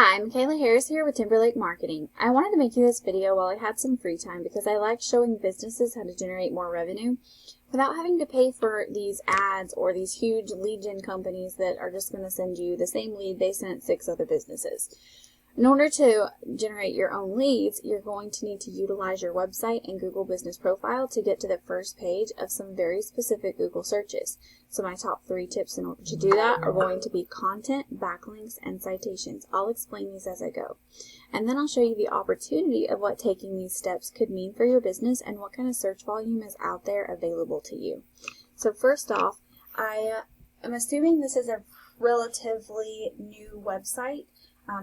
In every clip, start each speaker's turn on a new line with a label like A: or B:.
A: Hi, Michaela Harris here with Timberlake Marketing. I wanted to make you this video while I had some free time because I like showing businesses how to generate more revenue without having to pay for these ads or these huge lead gen companies that are just going to send you the same lead they sent 6 other businesses. In order to generate your own leads, you're going to need to utilize your website and Google Business Profile to get to the first page of some very specific Google searches. So my top 3 tips in order to do that are going to be content, backlinks, and citations. I'll explain these as I go. And then I'll show you the opportunity of what taking these steps could mean for your business and what kind of search volume is out there available to you. So first off, I am assuming this is a relatively new website.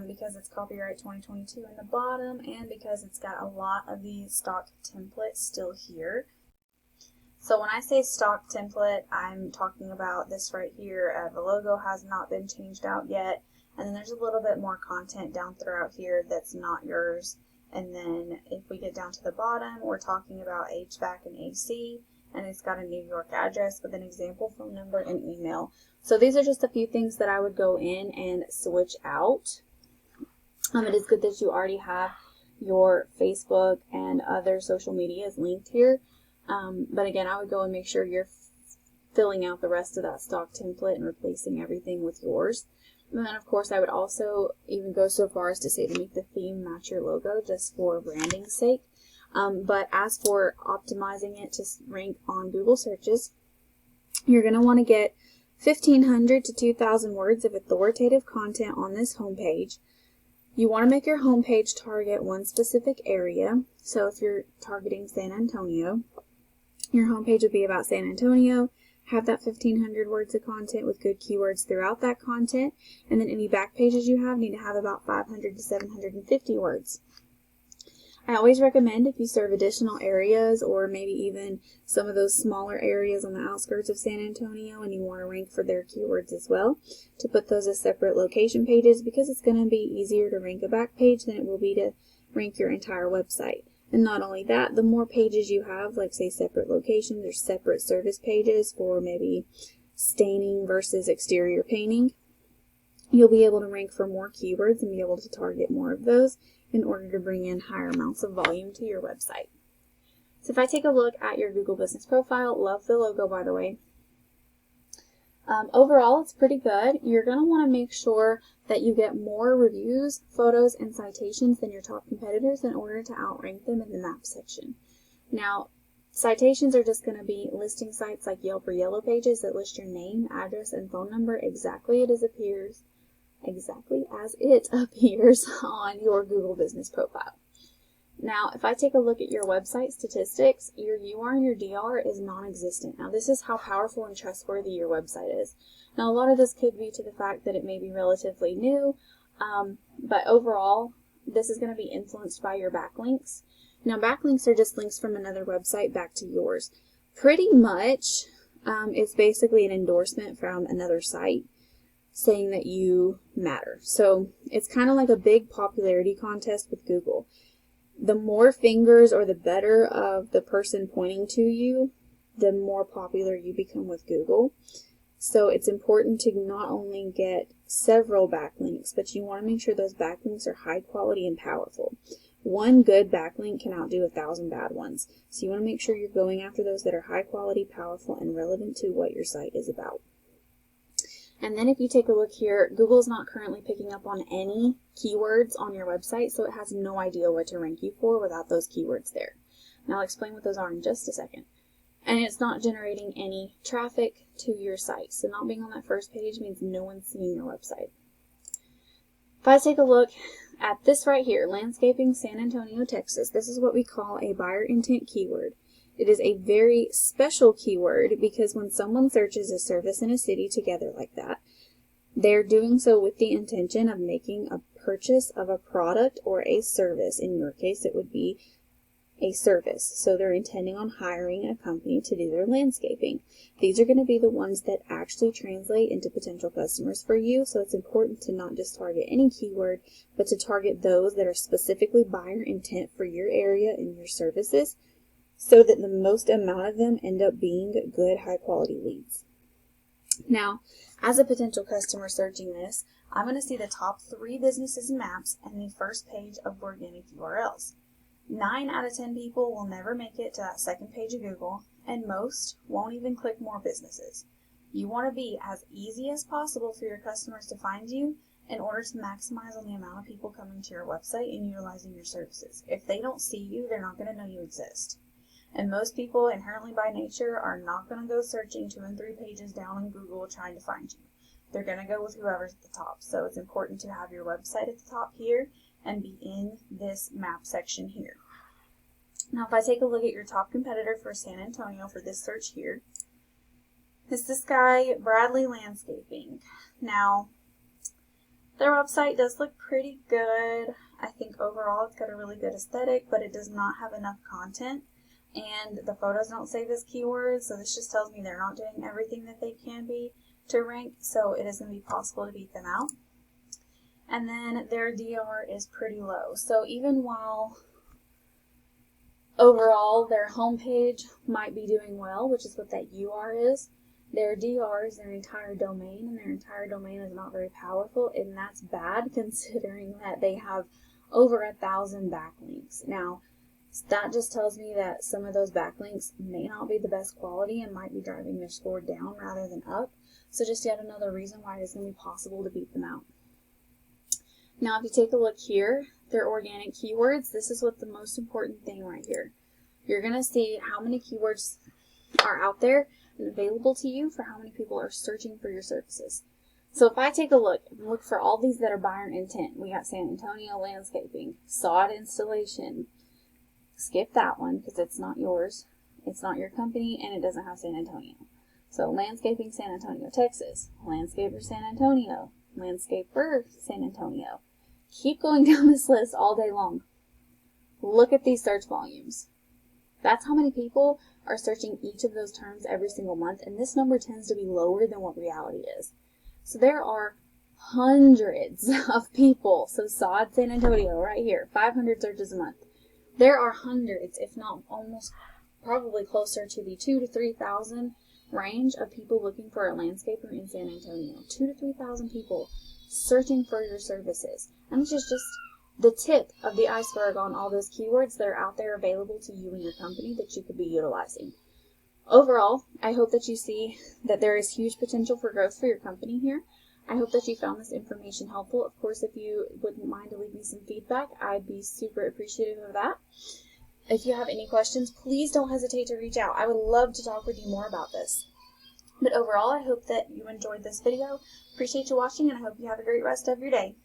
A: Because it's copyright 2022 in the bottom and because it's got a lot of the stock templates still here. So when I say stock template, I'm talking about this right here. The logo has not been changed out yet, and then there's a little bit more content down throughout here that's not yours. And then if we get down to the bottom, we're talking about HVAC and AC, and it's got a New York address with an example phone number and email. So these are just a few things that I would go in and switch out. It is good that you already have your Facebook and other social medias linked here. But again, I would go and make sure you're filling out the rest of that stock template and replacing everything with yours. And then, of course, I would also even go so far as to say to make the theme match your logo just for branding's sake. But as for optimizing it to rank on Google searches, you're going to want to get 1,500 to 2,000 words of authoritative content on this homepage. You want to make your homepage target one specific area. So if you're targeting San Antonio, your homepage would be about San Antonio. Have that 1,500 words of content with good keywords throughout that content. And then any back pages you have need to have about 500 to 750 words. I always recommend if you serve additional areas or maybe even some of those smaller areas on the outskirts of San Antonio and you want to rank for their keywords as well, to put those as separate location pages because it's going to be easier to rank a back page than it will be to rank your entire website. And not only that, the more pages you have, like say separate locations or separate service pages for maybe staining versus exterior painting, you'll be able to rank for more keywords and be able to target more of those in order to bring in higher amounts of volume to your website. So if I take a look at your Google Business Profile, love the logo by the way. Overall, it's pretty good. You're going to want to make sure that you get more reviews, photos, and citations than your top competitors in order to outrank them in the map section. Now, citations are just going to be listing sites like Yelp or Yellow Pages that list your name, address, and phone number exactly as it appears on your Google Business Profile. Now, if I take a look at your website statistics, your UR and your DR is non-existent. Now, this is how powerful and trustworthy your website is. Now, a lot of this could be to the fact that it may be relatively new, but overall, this is going to be influenced by your backlinks. Now, backlinks are just links from another website back to yours. Pretty much, it's basically an endorsement from another site saying that you matter. So it's kind of like a big popularity contest with Google. The more fingers or the better of the person pointing to you, the more popular you become with Google. So it's important to not only get several backlinks, but you want to make sure those backlinks are high quality and powerful. One good backlink can outdo 1,000 bad ones. So you want to make sure you're going after those that are high quality, powerful, and relevant to what your site is about. And then if you take a look here, Google is not currently picking up on any keywords on your website, so it has no idea what to rank you for without those keywords there. Now I'll explain what those are in just a second. And it's not generating any traffic to your site. So not being on that first page means no one's seeing your website. If I take a look at this right here, landscaping San Antonio, Texas, this is what we call a buyer intent keyword. It is a very special keyword because when someone searches a service in a city together like that, they're doing so with the intention of making a purchase of a product or a service. In your case, it would be a service. So they're intending on hiring a company to do their landscaping. These are going to be the ones that actually translate into potential customers for you. So it's important to not just target any keyword, but to target those that are specifically buyer intent for your area and your services, so that the most amount of them end up being good, high-quality leads. Now, as a potential customer searching this, I'm going to see the top 3 businesses and maps and the first page of organic URLs. 9 out of 10 people will never make it to that second page of Google, and most won't even click more businesses. You want to be as easy as possible for your customers to find you in order to maximize on the amount of people coming to your website and utilizing your services. If they don't see you, they're not going to know you exist. And most people, inherently by nature, are not going to go searching 2 and 3 pages down in Google trying to find you. They're going to go with whoever's at the top. So it's important to have your website at the top here and be in this map section here. Now if I take a look at your top competitor for San Antonio for this search here, it's this guy, Bradley Landscaping. Now, their website does look pretty good. I think overall it's got a really good aesthetic, but it does not have enough content. And the photos don't save as keywords, so this just tells me they're not doing everything that they can be to rank, so it is going to be possible to beat them out. And then their DR is pretty low. So even while overall their homepage might be doing well, which is what that UR is, their DR is their entire domain, and their entire domain is not very powerful, and that's bad considering that they have over 1,000 backlinks. Now, that just tells me that some of those backlinks may not be the best quality and might be driving their score down rather than up. So just yet another reason why it's going to be possible to beat them out. Now if you take a look here, their organic keywords, this is what the most important thing right here. You're going to see how many keywords are out there and available to you for how many people are searching for your services. So if I take a look and look for all these that are buyer intent, we got San Antonio Landscaping, sod installation. Skip that one because it's not yours, it's not your company, and it doesn't have San Antonio. So Landscaping San Antonio, Texas, Landscaper San Antonio, Landscaper San Antonio. Keep going down this list all day long. Look at these search volumes. That's how many people are searching each of those terms every single month, and this number tends to be lower than what reality is. So there are hundreds of people. So sod San Antonio right here, 500 searches a month. There are hundreds, if not almost probably closer to the 2,000 to 3,000 range of people looking for a landscaper in San Antonio. 2,000 to 3,000 people searching for your services. And this is just the tip of the iceberg on all those keywords that are out there available to you and your company that you could be utilizing. Overall, I hope that you see that there is huge potential for growth for your company here. I hope that you found this information helpful. Of course, if you wouldn't mind to leave me some feedback, I'd be super appreciative of that. If you have any questions, please don't hesitate to reach out. I would love to talk with you more about this. But overall, I hope that you enjoyed this video. Appreciate you watching, and I hope you have a great rest of your day.